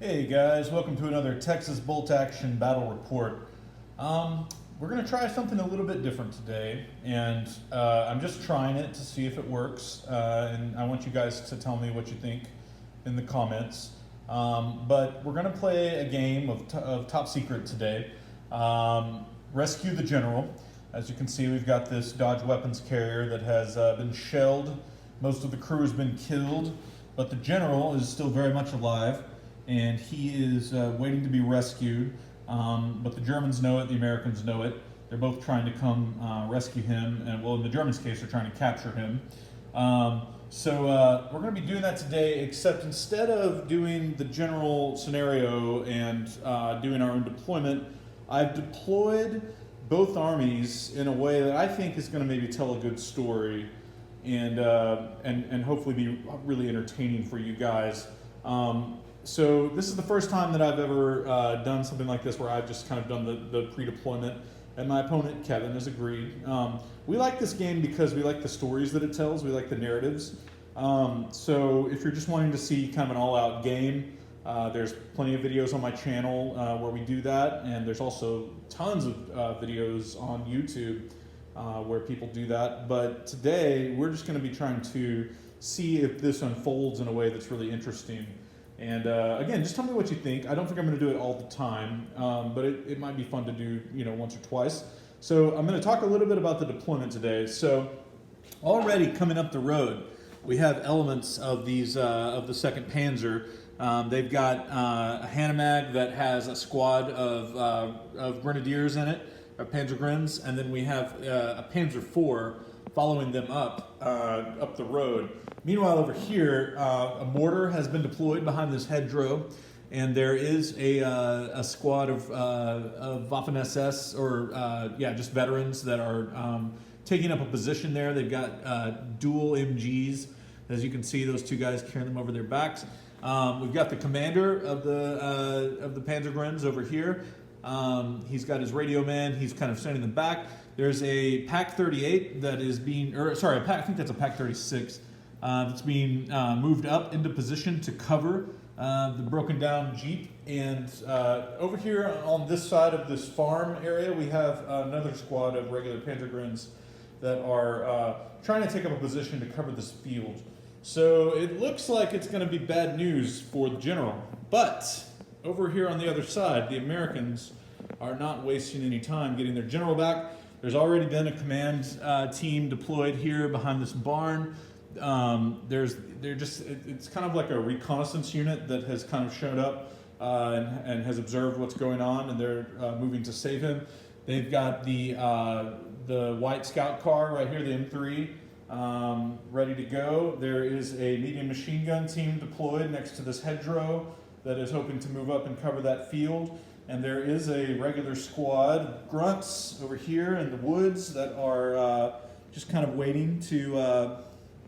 Hey guys, welcome to another Texas Bolt Action Battle Report. We're going to try something a little bit different today, and I'm just trying it to see if it works, and I want you guys to tell me what you think in the comments. But we're going to play a game of Top Secret today. Rescue the General. As you can see, we've got this Dodge weapons carrier that has been shelled. Most of the crew has been killed, but the General is still very much alive. And he is waiting to be rescued, but the Germans know it, the Americans know it. They're both trying to come rescue him, and well, in the Germans' case, they're trying to capture him. So we're going to be doing that today, except instead of doing the general scenario and doing our own deployment, I've deployed both armies in a way that I think is going to maybe tell a good story and hopefully be really entertaining for you guys. So this is the first time that I've ever done something like this where I've just kind of done the pre-deployment, and my opponent, Kevin, has agreed. We like this game because we like the stories that it tells, we like the narratives. So if you're just wanting to see kind of an all-out game, there's plenty of videos on my channel where we do that, and there's also tons of videos on YouTube where people do that. But today, we're just going to be trying to see if this unfolds in a way that's really interesting. And again, just tell me what you think. I don't think I'm going to do it all the time, but it might be fun to do, once or twice. So I'm going to talk a little bit about the deployment today. So already coming up the road, we have elements of these of the 2nd Panzer. They've got a Hanomag that has a squad of grenadiers in it, Panzergrenz, and then we have a Panzer IV following them up the road. Meanwhile, over here, a mortar has been deployed behind this hedgerow, and there is a squad of Waffen-SS, or just veterans that are taking up a position there. They've got dual MGs. As you can see, those two guys carrying them over their backs. We've got the commander of the Panzergrenz over here. He's got his radio man. He's kind of standing in the back. There's a Pak 38 that is being, I think that's a Pak 36 that's being moved up into position to cover the broken down Jeep. And over here on this side of this farm area, we have another squad of regular Panzergrenz that are trying to take up a position to cover this field. So it looks like it's going to be bad news for the general. But over here on the other side, the Americans are not wasting any time getting their general back. There's already been a command team deployed here behind this barn. It's kind of like a reconnaissance unit that has kind of shown up and has observed what's going on, and they're moving to save him. They've got the white scout car right here, the M3, ready to go. There is a medium machine gun team deployed next to this hedgerow that is hoping to move up and cover that field. And there is a regular squad of grunts over here in the woods that are just kind of waiting to,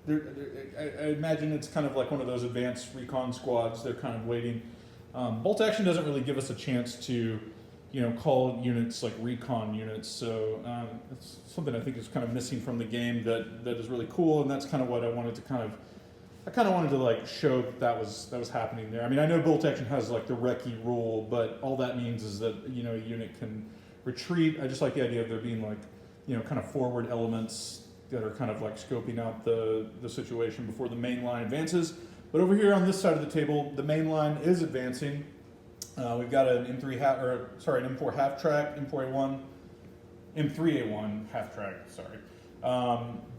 I imagine it's kind of like one of those advanced recon squads. They're kind of waiting. Bolt Action doesn't really give us a chance to, call units like recon units. So it's something I think is kind of missing from the game that is really cool. And that's kind of what I wanted to I kind of wanted to like show that was happening there. I mean, I know Bolt Action has like the recce rule, but all that means is that a unit can retreat. I just like the idea of there being like kind of forward elements that are kind of like scoping out the situation before the main line advances. But over here on this side of the table, the main line is advancing. We've got an an M4 half track, M3A1 half track. Sorry.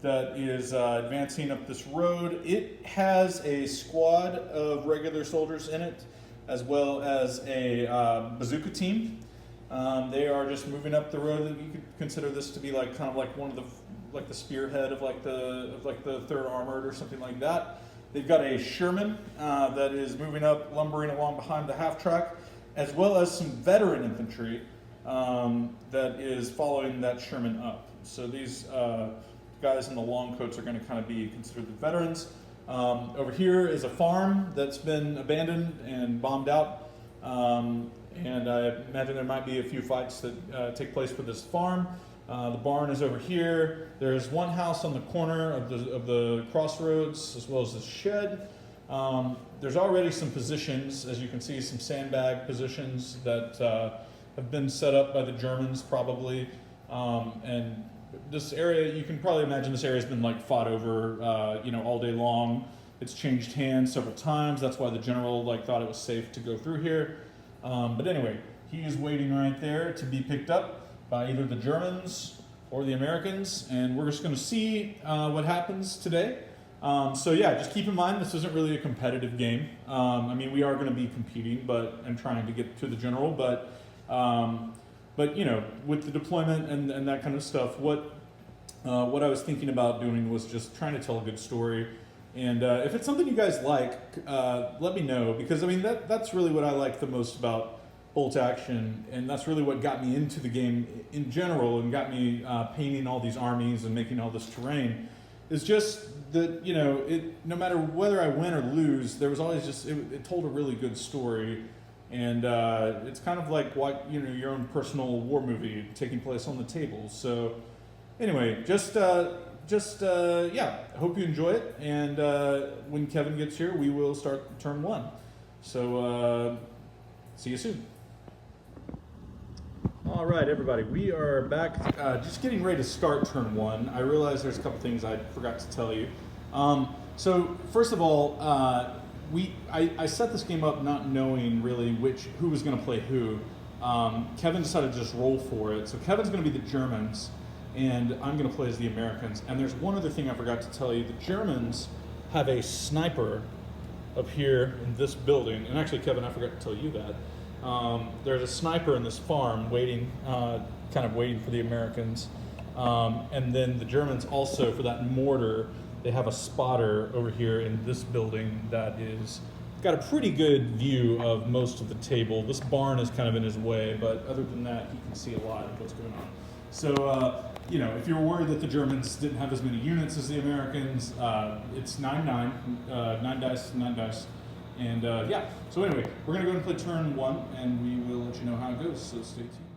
That is advancing up this road. It has a squad of regular soldiers in it, as well as a bazooka team. They are just moving up the road. You could consider this to be like kind of like one of the spearhead of the 3rd Armored or something like that. They've got a Sherman that is moving up, lumbering along behind the half track, as well as some veteran infantry that is following that Sherman up. So these guys in the long coats are going to kind of be considered the veterans. Over here is a farm that's been abandoned and bombed out. And I imagine there might be a few fights that take place for this farm. The barn is over here. There's one house on the corner of the crossroads, as well as the shed. There's already some positions, as you can see, some sandbag positions that have been set up by the Germans probably. And this area, you can probably imagine this area has been like fought over, all day long. It's changed hands several times. That's why the general thought it was safe to go through here. But anyway, he is waiting right there to be picked up by either the Germans or the Americans, and we're just going to see what happens today. So yeah, just keep in mind this isn't really a competitive game. We are going to be competing, and trying to get to the general. But with the deployment and that kind of stuff, what I was thinking about doing was just trying to tell a good story. And if it's something you guys like, let me know, because that's really what I like the most about bolt action, and that's really what got me into the game in general and got me painting all these armies and making all this terrain. Is just that no matter whether I win or lose, there was always it told a really good story, and it's kind of like your own personal war movie taking place on the table. So anyway, yeah, I hope you enjoy it, and when Kevin gets here, we will start turn 1. So see you soon. All right, everybody, we are back, just getting ready to start turn 1. I realize there's a couple things I forgot to tell you. So first of all, I set this game up not knowing really who was going to play who. Kevin decided to just roll for it. So Kevin's going to be the Germans, and I'm going to play as the Americans. And there's one other thing I forgot to tell you. The Germans have a sniper up here in this building. And actually, Kevin, I forgot to tell you that. There's a sniper in this farm waiting for the Americans. And then the Germans also, for that mortar, they have a spotter over here in this building that is got a pretty good view of most of the table. This barn is kind of in his way, but other than that, he can see a lot of what's going on. So, if you're worried that the Germans didn't have as many units as the Americans, it's 9-9, 9 dice, 9 dice. And yeah, so anyway, we're going to go ahead and play turn 1, and we will let you know how it goes, so stay tuned.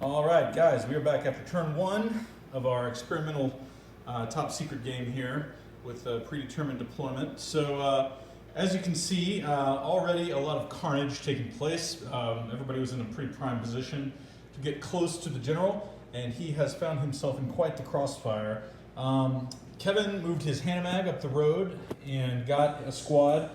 All right, guys, we are back after turn 1 of our experimental top secret game here with predetermined deployment. So as you can see, already a lot of carnage taking place. Everybody was in a pretty prime position to get close to the general, and he has found himself in quite the crossfire. Kevin moved his Hanamag up the road and got a squad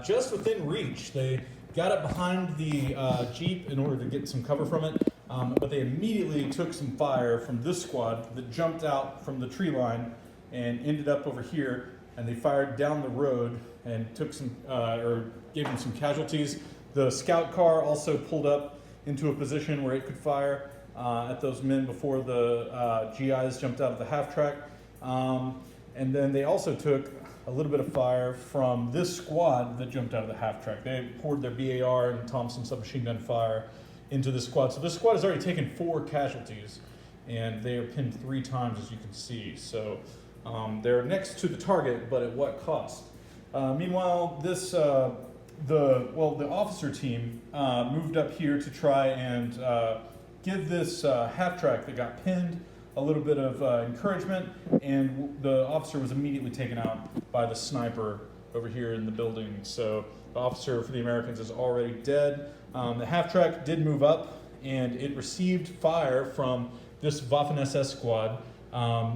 just within reach. They got up behind the Jeep in order to get some cover from it. But they immediately took some fire from this squad that jumped out from the tree line and ended up over here, and they fired down the road and took gave them some casualties. The scout car also pulled up into a position where it could fire at those men before the GIs jumped out of the half track. And then they also took a little bit of fire from this squad that jumped out of the half track. They poured their BAR and Thompson submachine gun fire into this squad. So this squad has already taken 4 casualties, and they are pinned 3 times, as you can see. So they're next to the target, but at what cost? Meanwhile, the officer team moved up here to try and give this half track that got pinned a little bit of encouragement, and the officer was immediately taken out by the sniper over here in the building. So the officer for the Americans is already dead. The half-track did move up, and it received fire from this Waffen-SS squad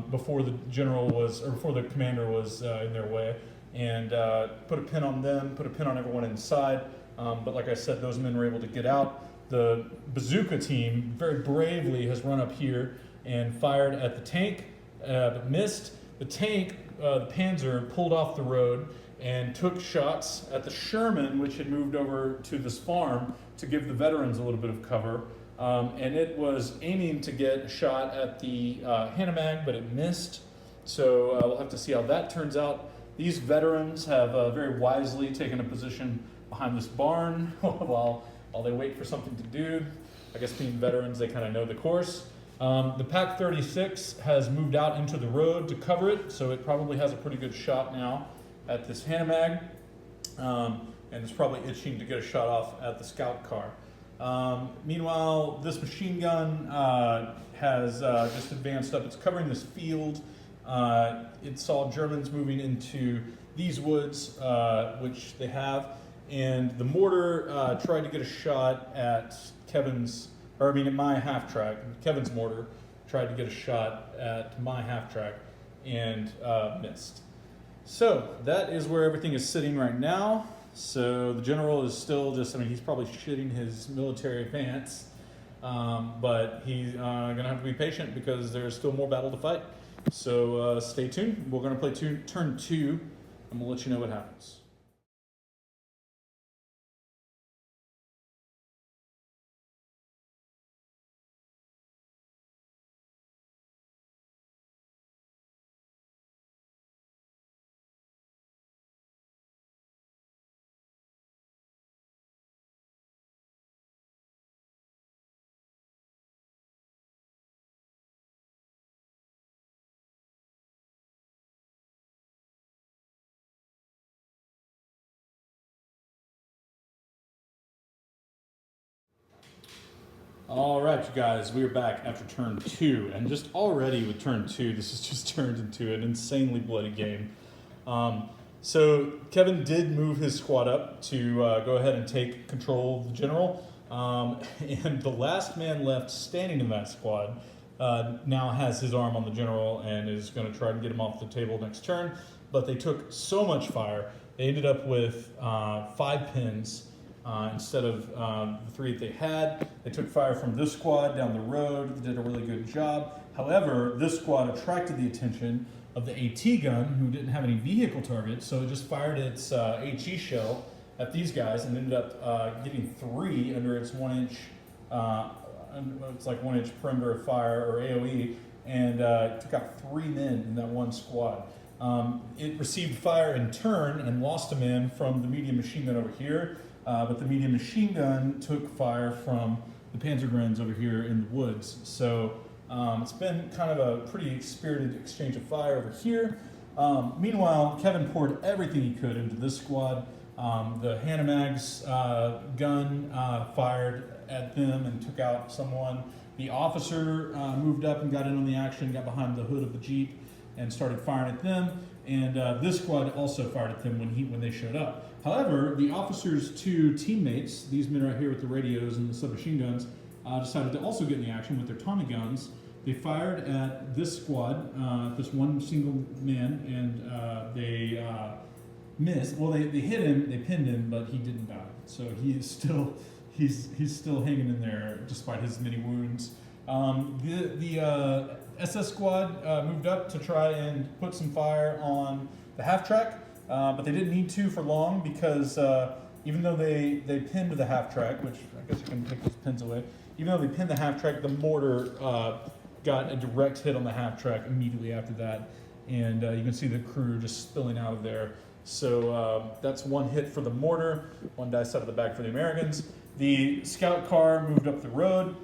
before the commander was in their way, and put a pin on them, put a pin on everyone inside. But like I said, those men were able to get out. the bazooka team very bravely has run up here and fired at the tank, but missed. The tank, the Panzer, pulled off the road and took shots at the Sherman, which had moved over to this farm to give the veterans a little bit of cover. And it was aiming to get a shot at the Hanamag, but it missed. So we'll have to see how that turns out. These veterans have very wisely taken a position behind this barn while they wait for something to do. I guess being veterans, they kind of know the course. The Pac 36 has moved out into the road to cover it, so it probably has a pretty good shot now at this Hanamag, and it's probably itching to get a shot off at the scout car. Meanwhile, this machine gun has just advanced up. It's covering this field. It saw Germans moving into these woods, which they have, and the mortar tried to get a shot at at my half track. Kevin's mortar tried to get a shot at my half track and missed. So that is where everything is sitting right now. So the general is still just, he's probably shitting his military pants, but he's gonna have to be patient because there's still more battle to fight. So stay tuned. We're gonna play turn 2, and we'll let you know what happens. All right, you guys, we are back after turn 2, and just already with turn 2, this has just turned into an insanely bloody game. So Kevin did move his squad up to go ahead and take control of the general, and the last man left standing in that squad now has his arm on the general and is going to try to get him off the table next turn, but they took so much fire, they ended up with 5 pins. Instead of the 3 that they had. They took fire from this squad down the road, did a really good job. However, this squad attracted the attention of the AT gun, who didn't have any vehicle targets, so it just fired its HE shell at these guys and ended up getting 3 under its 1-inch, it's like 1-inch perimeter of fire, or AOE, and took out 3 men in that one squad. It received fire in turn and lost a man from the medium machine gun over here. But the medium machine gun took fire from the Panzergrens over here in the woods. So it's been kind of a pretty spirited exchange of fire over here. Meanwhile, Kevin poured everything he could into this squad. The Hanamag's gun fired at them and took out someone. The officer moved up and got in on the action, got behind the hood of the Jeep and started firing at them. And this squad also fired at them when they showed up. However, the officer's 2 teammates, these men right here with the radios and the submachine guns, decided to also get in the action with their Tommy guns. They fired at this squad, this one single man, and they missed. Well, they hit him, they pinned him, but he didn't die. So he's still hanging in there despite his many wounds. The SS squad moved up to try and put some fire on the half track. But they didn't need to for long because even though they pinned the half track, which I guess you can take those pins away, even though they pinned the half track, the mortar got a direct hit on the half track immediately after that. And you can see the crew just spilling out of there. So that's 1 hit for the mortar, 1 dice out of the bag for the Americans. The scout car moved up the road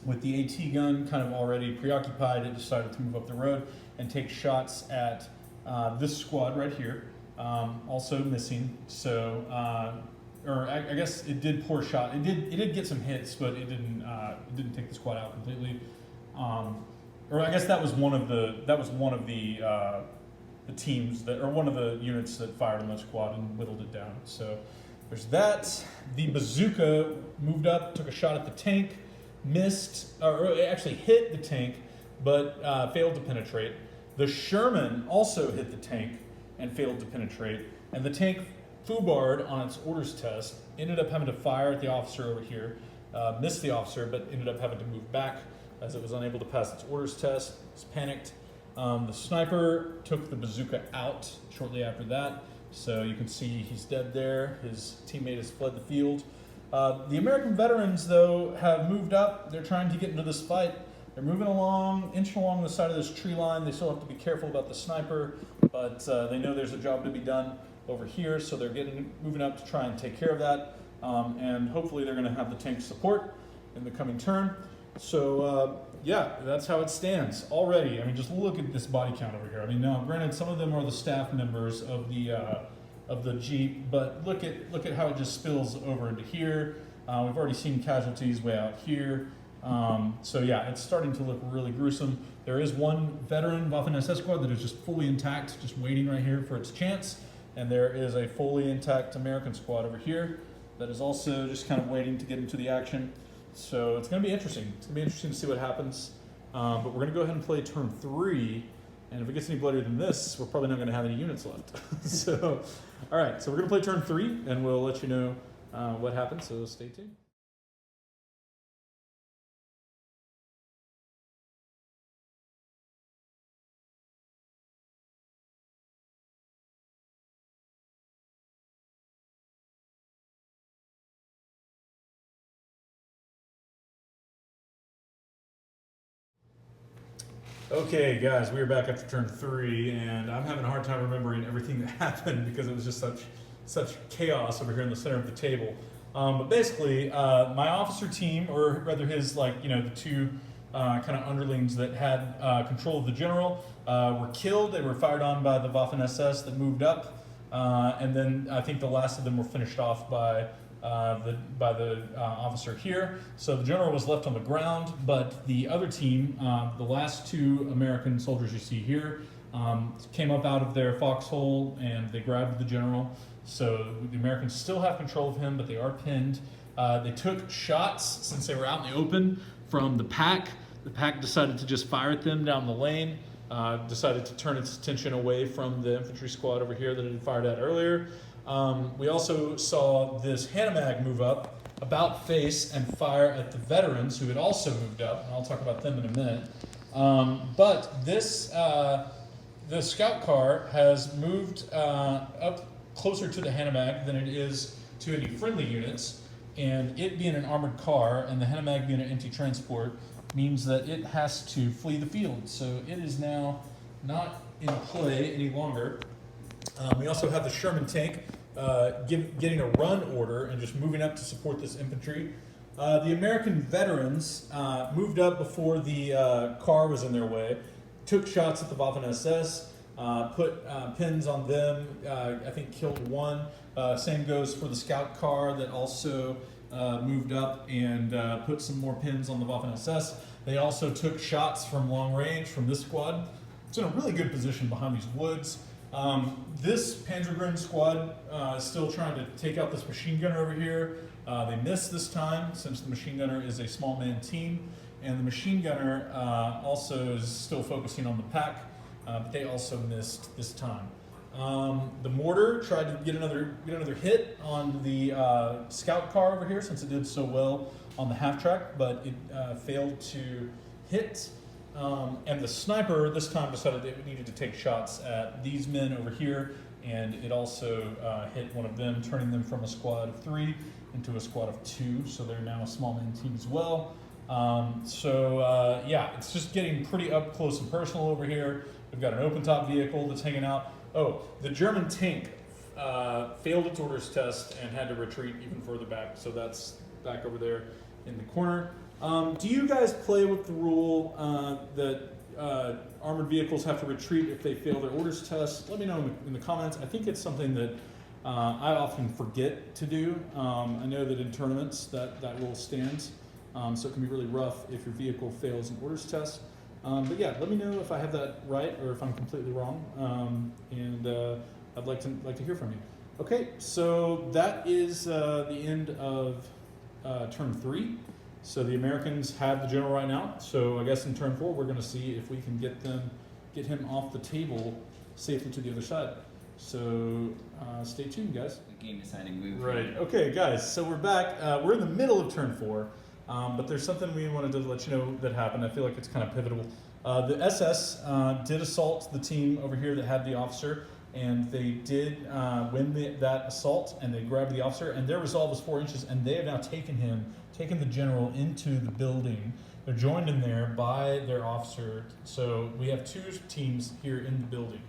with the AT gun kind of already preoccupied. It decided to move up the road and take shots at this squad right here. Also missing, so or I guess it did pour shot. It did get some hits, but it didn't take the squad out completely. Or I guess that was one of the teams that, or one of the units that fired on the squad and whittled it down. So there's that. The bazooka moved up, took a shot at the tank, missed, or it actually hit the tank, but failed to penetrate. The Sherman also hit the tank and failed to penetrate, and the tank foobarred on its orders test, ended up having to fire at the officer over here, missed the officer, but ended up having to move back as it was unable to pass its orders test. It was panicked. The sniper took the bazooka out shortly after that, so you can see he's dead there. His teammate has fled the field. The American veterans, though, have moved up. They're trying to get into this fight. They're moving along, inching along the side of this tree line. They still have to be careful about the sniper, but they know there's a job to be done over here, so they're moving up to try and take care of that. And hopefully they're going to have the tank support in the coming turn. So yeah, that's how it stands already. I mean, just look at this body count over here. I mean, now granted, some of them are the staff members of the Jeep, but look at how it just spills over into here. We've already seen casualties way out here. So yeah, it's starting to look really gruesome. There is one veteran Waffen-SS squad that is just fully intact, just waiting right here for its chance. And there is a fully intact American squad over here that is also just kind of waiting to get into the action. So it's going to be interesting. It's going to be interesting to see what happens. But we're going to go ahead and play turn 3. And if it gets any bloodier than this, we're probably not going to have any units left. So, all right. So we're going to play turn 3, and we'll let you know what happens. So stay tuned. Okay, guys, we are back after turn 3, and I'm having a hard time remembering everything that happened because it was just such chaos over here in the center of the table. But basically, my officer team, or rather his, the two kind of underlings that had control of the general, were killed. They were fired on by the Waffen-SS that moved up, and then I think the last of them were finished off by the officer here. So the general was left on the ground, but the other team, the last 2 American soldiers you see here, came up out of their foxhole and they grabbed the general. So the Americans still have control of him, but they are pinned. They took shots since they were out in the open from the pack. The pack decided to just fire at them down the lane, decided to turn its attention away from the infantry squad over here that it had fired at earlier. We also saw this Hanomag move up, about face, and fire at the veterans who had also moved up, and I'll talk about them in a minute. But this, the scout car has moved up closer to the Hanomag than it is to any friendly units, and it being an armored car and the Hanomag being an anti-transport means that it has to flee the field. So it is now not in play any longer. We also have the Sherman tank getting a run order and just moving up to support this infantry. The American veterans moved up before the car was in their way, took shots at the Waffen-SS, put pins on them, I think killed one. Same goes for the scout car that also moved up and put some more pins on the Waffen-SS. They also took shots from long range from this squad. It's in a really good position behind these woods. This Panzergrenadier squad is still trying to take out this machine gunner over here. They missed this time since the machine gunner is a small man team, and the machine gunner also is still focusing on the pack, but they also missed this time. The mortar tried to get another hit on the scout car over here since it did so well on the half track, but it failed to hit. And the sniper this time decided it needed to take shots at these men over here, and it also hit one of them, turning them from a squad of 3 into a squad of 2, so they're now a small man team as well. Yeah, it's just getting pretty up close and personal over here. We've got an open top vehicle that's hanging out. Oh, the German tank failed its orders test and had to retreat even further back, so that's back over there in the corner. Do you guys play with the rule that armored vehicles have to retreat if they fail their orders test? Let me know in the comments. I think it's something that I often forget to do. I know that in tournaments that rule stands, so it can be really rough if your vehicle fails an orders test. But yeah, let me know if I have that right or if I'm completely wrong, and I'd like to hear from you. Okay, so that is the end of turn 3. So the Americans have the general right now. So I guess in turn 4, we're going to see if we can get him off the table safely to the other side. So stay tuned, guys. The game deciding move. Right. Okay, guys. So we're back. We're in the middle of turn 4. But there's something we wanted to let you know that happened. I feel like it's kind of pivotal. The SS did assault the team over here that had the officer, and they did win that assault, and they grabbed the officer, and their resolve was 4 inches, and they have now taken the general into the building. They're joined in there by their officer, so we have 2 teams here in the building.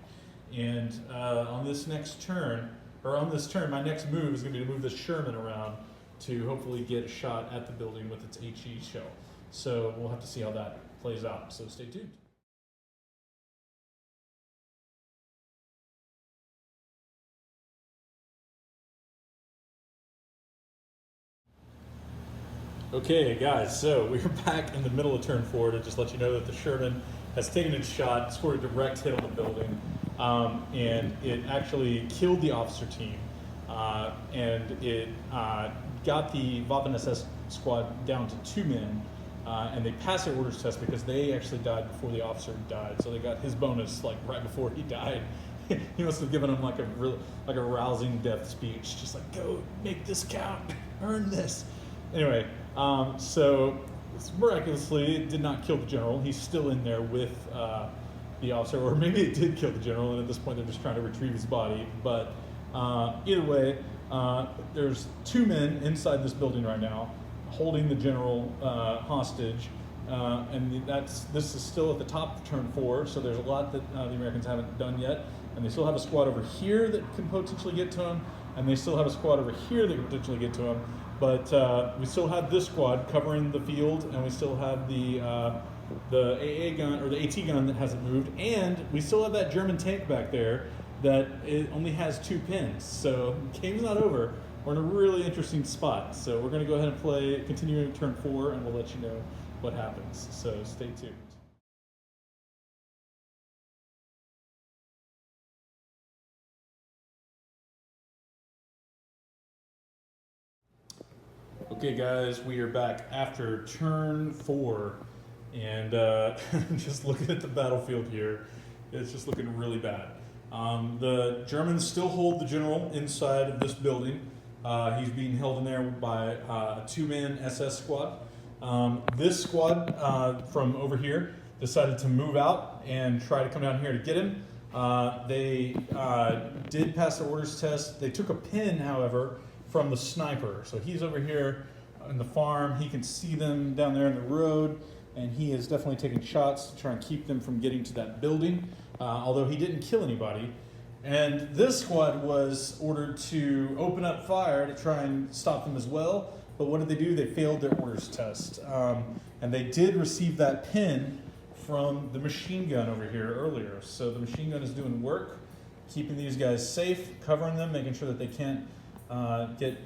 And on this turn, my next move is going to be to move the Sherman around to hopefully get a shot at the building with its HE shell. So we'll have to see how that plays out, so stay tuned. Okay, guys, so we're back in the middle of turn 4 to just let you know that the Sherman has taken its shot, scored a direct hit on the building, and it actually killed the officer team, and it got the Waffen SS squad down to 2 men, and they passed their orders test because they actually died before the officer died, so they got his bonus like right before he died. He must have given him like a rousing death speech, just like, go make this count, earn this. Anyway, so miraculously it did not kill the general. He's still in there with the officer, or maybe it did kill the general, and at this point they're just trying to retrieve his body. But either way, there's 2 men inside this building right now holding the general hostage, and this is still at the top of turn 4, so there's a lot that the Americans haven't done yet, and they still have a squad over here that can potentially get to him, and they still have a squad over here that can potentially get to him. But we still have this squad covering the field, and we still have the AA gun, or the AT gun, that hasn't moved, and we still have that German tank back there that it only has 2 pins. So the game's not over. We're in a really interesting spot. So we're going to go ahead and continue turn 4, and we'll let you know what happens. So stay tuned. Okay, guys, we are back after turn 4, and just looking at the battlefield here, it's just looking really bad. The Germans still hold the general inside of this building. He's being held in there by a 2-man SS squad. This squad from over here decided to move out and try to come down here to get him. They did pass their orders test. They took a pin, however, from the sniper. So he's over here in the farm. He can see them down there in the road, and he is definitely taking shots to try and keep them from getting to that building, although he didn't kill anybody. And this squad was ordered to open up fire to try and stop them as well. But what did they do? They failed their orders test. And they did receive that pin from the machine gun over here earlier. So the machine gun is doing work, keeping these guys safe, covering them, making sure that they can't get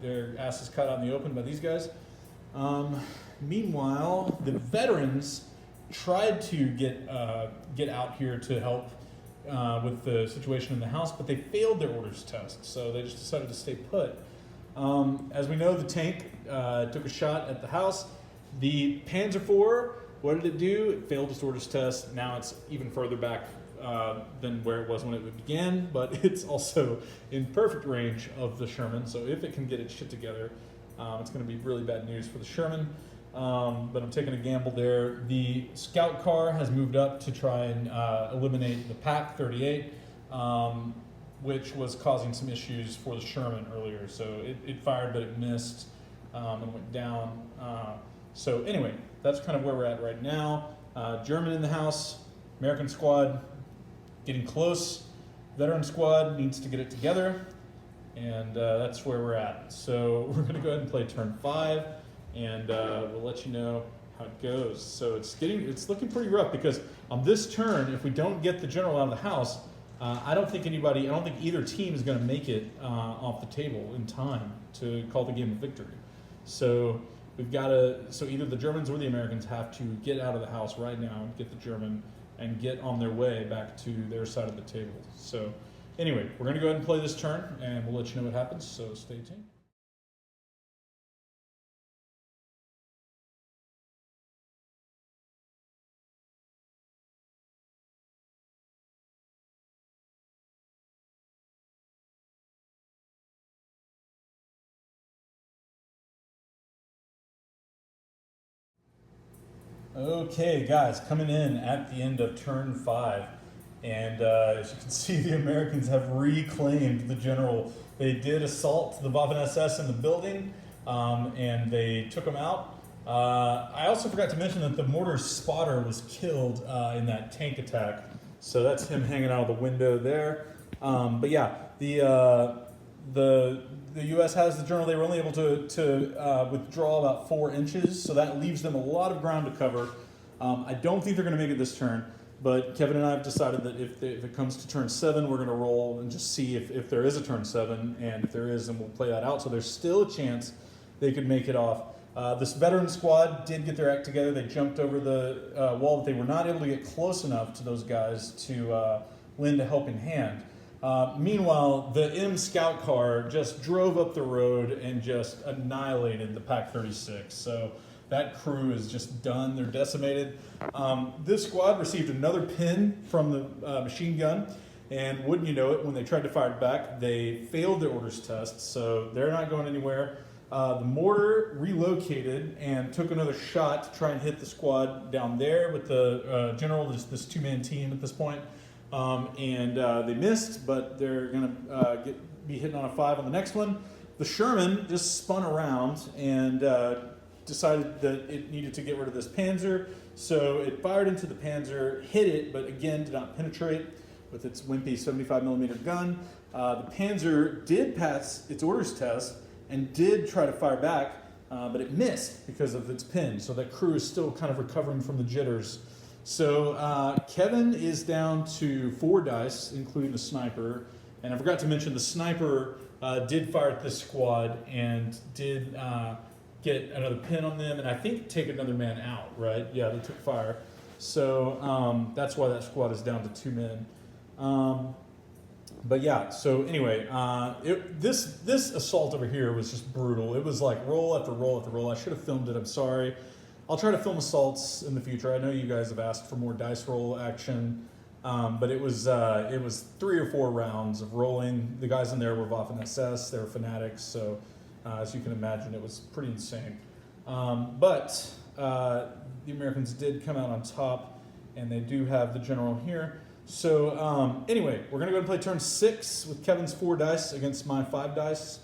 their asses cut out in the open by these guys. Meanwhile, the veterans tried to get out here to help with the situation in the house, but they failed their orders test, so they just decided to stay put. As we know, the tank took a shot at the house. The Panzer IV, what did it do? It failed its orders test. Now it's even further back than where it was when it began, but it's also in perfect range of the Sherman, so if it can get its shit together, it's going to be really bad news for the Sherman. But I'm taking a gamble there. The scout car has moved up to try and eliminate the PAC 38, which was causing some issues for the Sherman earlier. So it fired, but it missed and went down. So anyway, that's kind of where we're at right now. German in the house, American squad getting close. Veteran squad needs to get it together, and that's where we're at. So we're going to go ahead and play turn 5. And we'll let you know how it goes. So it's looking pretty rough, because on this turn, if we don't get the general out of the house, I don't think either team is going to make it off the table in time to call the game a victory. So so either the Germans or the Americans have to get out of the house right now, get the German, and get on their way back to their side of the table. So anyway, we're going to go ahead and play this turn, and we'll let you know what happens. So stay tuned. Okay, guys, coming in at the end of turn 5, and as you can see, the Americans have reclaimed the general. They did assault the Waffen-SS in the building, and they took them out. I also forgot to mention that the mortar spotter was killed in that tank attack, so that's him hanging out of the window there. But yeah, the U.S. has the general. They were only able to withdraw about 4 inches, so that leaves them a lot of ground to cover. I don't think they're going to make it this turn, but Kevin and I have decided that if it comes to turn 7, we're going to roll and just see if there is a turn 7, and if there is, then we'll play that out. So there's still a chance they could make it off. This veteran squad did get their act together. They jumped over the wall, but they were not able to get close enough to those guys to lend a helping hand. Meanwhile, the M scout car just drove up the road and just annihilated the Pac 36. So that crew is just done. They're decimated. This squad received another pin from the machine gun, and wouldn't you know it, when they tried to fire it back, they failed their orders test, so they're not going anywhere. The mortar relocated and took another shot to try and hit the squad down there with the general, this two-man team at this point. And they missed, but they're going to be hitting on a 5 on the next one. The Sherman just spun around and decided that it needed to get rid of this Panzer, so it fired into the Panzer, hit it, but again did not penetrate with its wimpy 75mm gun. The Panzer did pass its orders test and did try to fire back, but it missed because of its pin, so that crew is still kind of recovering from the jitters. So Kevin is down to 4 dice, including the sniper. And I forgot to mention the sniper did fire at this squad and did get another pin on them, and I think take another man out, right? Yeah, they took fire. So that's why that squad is down to 2 men. But yeah, so anyway, this assault over here was just brutal. It was like roll after roll after roll. I should have filmed it, I'm sorry. I'll try to film assaults in the future. I know you guys have asked for more dice roll action, but it was 3 or 4 rounds of rolling. The guys in there were Waffen-SS, they were fanatics, so as you can imagine, it was pretty insane. But the Americans did come out on top, and they do have the general here. So anyway, we're gonna go ahead and play turn 6 with Kevin's 4 dice against my 5 dice.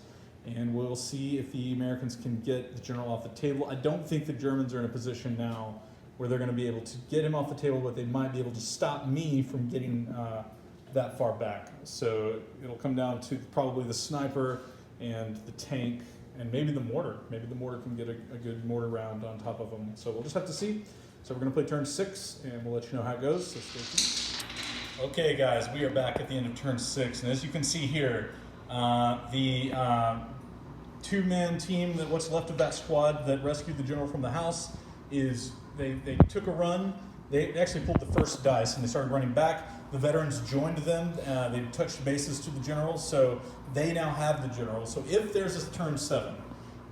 And we'll see if the Americans can get the general off the table. I don't think the Germans are in a position now where they're going to be able to get him off the table, but they might be able to stop me from getting that far back. So it'll come down to probably the sniper and the tank and maybe the mortar. Maybe the mortar can get a good mortar round on top of them. So we'll just have to see. So we're going to play turn 6, and we'll let you know how it goes. So stay tuned. Okay, guys, we are back at the end of turn 6. And as you can see here, the 2-man team, that what's left of that squad that rescued the general from the house, is they took a run. They actually pulled the first dice and they started running back. The veterans joined them. They touched bases to the general, so they now have the general. So if there's a turn 7,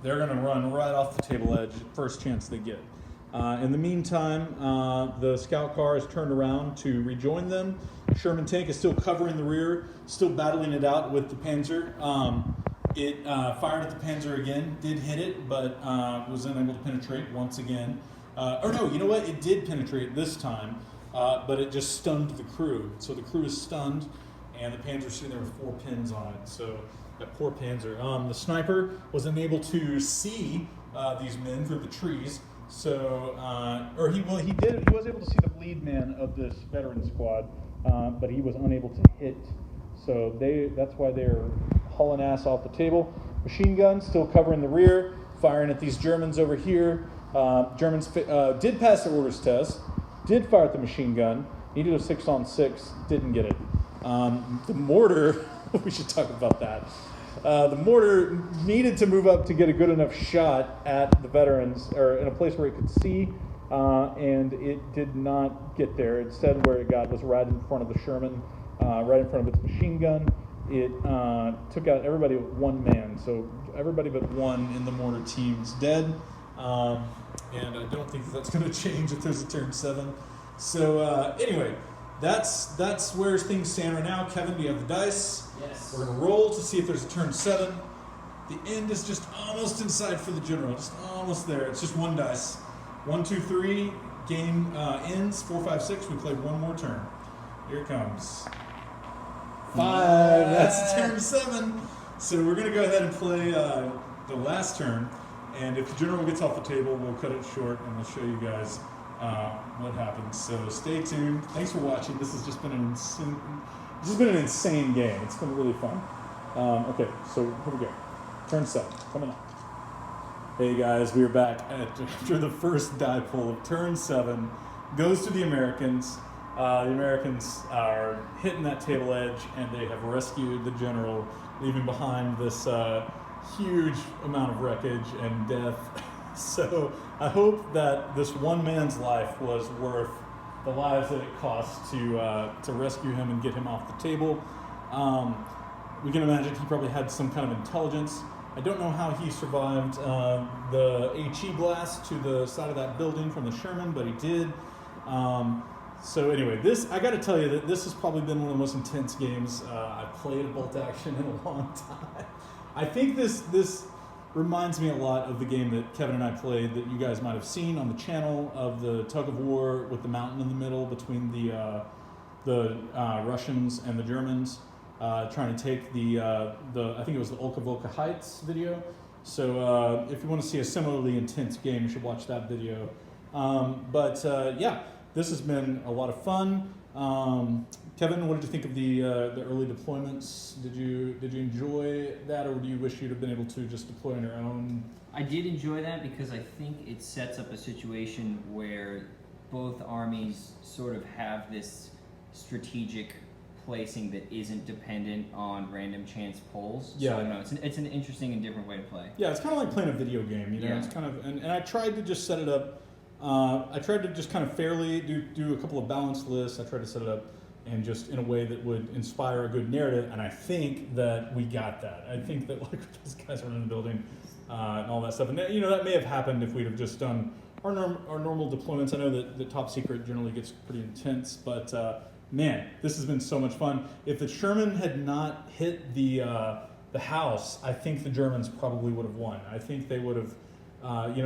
they're going to run right off the table edge first chance they get. In the meantime, the scout car is turned around to rejoin them. Sherman tank is still covering the rear, still battling it out with the Panzer. It fired at the Panzer again, did hit it, but was unable to penetrate once again. Or no, you know what? It did penetrate this time, but it just stunned the crew. So the crew is stunned, and the Panzer's sitting there with 4 pins on it. So that poor Panzer. The sniper was unable to see these men through the trees. So, or he was able to see the lead man of this veteran squad, but he was unable to hit. So that's why they're hauling ass off the table. Machine gun still covering the rear, firing at these Germans over here. Germans did pass their orders test, did fire at the machine gun, needed a 6-on-6, didn't get it. The mortar, we should talk about that. The mortar needed to move up to get a good enough shot at the veterans, or in a place where it could see, and it did not get there. Instead, where it got was right in front of the Sherman, right in front of its machine gun. It took out everybody but 1 man, so everybody but 1 in the mortar team is dead, and I don't think that's going to change if there's a turn 7. So anyway, that's where things stand right now. Kevin, do you have the dice? Yes. We're going to roll to see if there's a turn 7. The end is just almost inside for the general, just almost there. It's just 1 dice. 1, 2, 3. game ends 4-5-6. We play one more turn. Here it comes. 5. That's turn 7. So we're going to go ahead and play the last turn. And if the general gets off the table, we'll cut it short and we'll show you guys what happens. So stay tuned. Thanks for watching. This has just been an insane game. It's been really fun. Okay, so here we go. Turn 7 coming up. Hey guys, we are back after the first die pull of turn 7. Goes to the Americans. The Americans are hitting that table edge, and they have rescued the general, leaving behind this huge amount of wreckage and death. So I hope that this one man's life was worth the lives that it cost to rescue him and get him off the table. We can imagine he probably had some kind of intelligence. I don't know how he survived the HE blast to the side of that building from the Sherman, but he did. So anyway, I got to tell you that this has probably been one of the most intense games I've played bolt action in a long time. I think this reminds me a lot of the game that Kevin and I played that you guys might have seen on the channel, of the tug of war with the mountain in the middle between the Russians and the Germans. Trying to take the I think it was the Olka Volka Heights video. So if you want to see a similarly intense game, you should watch that video. Yeah, this has been a lot of fun. Kevin, what did you think of the early deployments? Did you enjoy that, or do you wish you'd have been able to just deploy on your own? I did enjoy that because I think it sets up a situation where both armies sort of have this strategic placing that isn't dependent on random chance pulls. Yeah. So no, it's an interesting and different way to play. Yeah, it's kind of like playing a video game, you know. Yeah. It's kind of, and I tried to just set it up. I tried to just kind of fairly do a couple of balanced lists. I tried to set it up and just in a way that would inspire a good narrative, and I think that we got that. I think that like those guys are in the building and all that stuff, and you know that may have happened if we'd have just done our normal deployments. I know that the top secret generally gets pretty intense, but man, this has been so much fun. If the Sherman had not hit the house, I think the Germans probably would have won. I think they would have,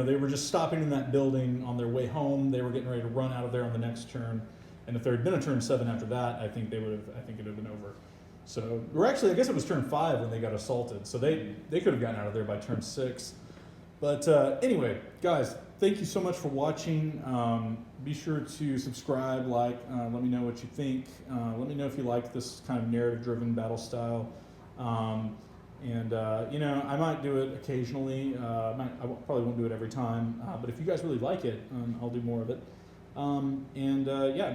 they were just stopping in that building on their way home. They were getting ready to run out of there on the next turn. And if there had been a turn 7 after that, I think it would have been over. So, or actually, I guess it was turn 5 when they got assaulted. So they could have gotten out of there by turn 6. But anyway, guys, thank you so much for watching. Be sure to subscribe, like, let me know what you think. Let me know if you like this kind of narrative-driven battle style. I might do it occasionally. I probably won't do it every time. But if you guys really like it, I'll do more of it.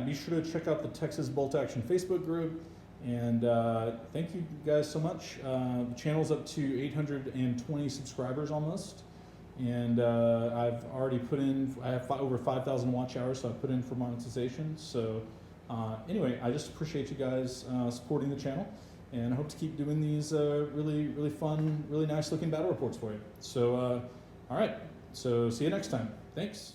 Be sure to check out the Texas Bolt Action Facebook group. And thank you guys so much. The channel's up to 820 subscribers almost. And I've already I have over 5,000 watch hours, so I've put in for monetization. So anyway, I just appreciate you guys supporting the channel, and I hope to keep doing these really, really fun, really nice looking battle reports for you. So, all right, so see you next time. Thanks.